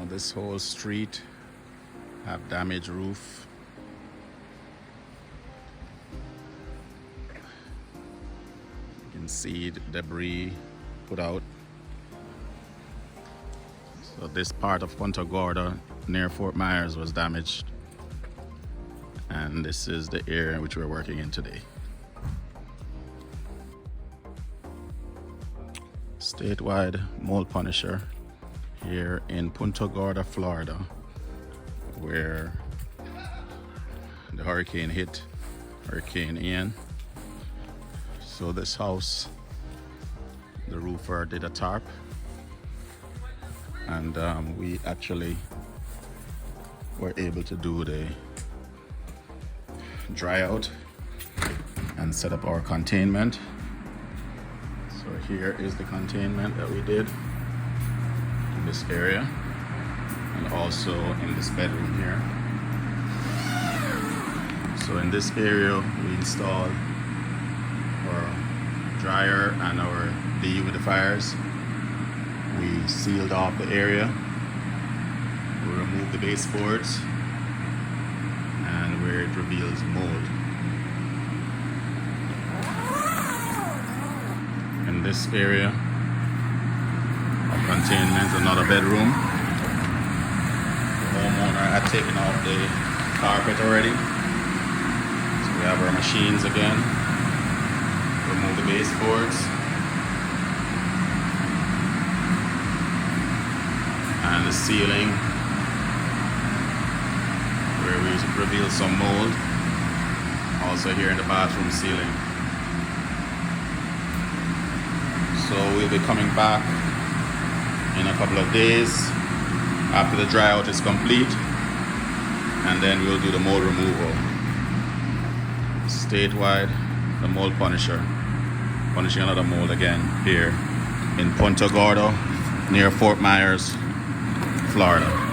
This whole street have damaged roof. You can see the debris put out. So this part of Punta Gorda near Fort Myers was damaged, and this is the area in which we're working in today. Statewide mold punisher here in Punta Gorda, Florida, where the hurricane hit, Hurricane Ian. So this house, the roofer did a tarp, and we actually were able to do the dry out and set up our containment. So here is the containment that we did in this area, and also in this bedroom here. So in this area we installed our dryer and our dehumidifiers. We sealed off the area, we removed the baseboards, and where it reveals mold. In this area of containment, another bedroom. The homeowner had taken off the carpet already. So we have our machines again. Remove the baseboards. And the ceiling, where we reveal some mold. Also here in the bathroom ceiling. So we'll be coming back in a couple of days after the dry out is complete, and then we'll do the mold removal. Statewide, the mold punisher, punishing another mold again here in Punta Gorda near Fort Myers, Florida.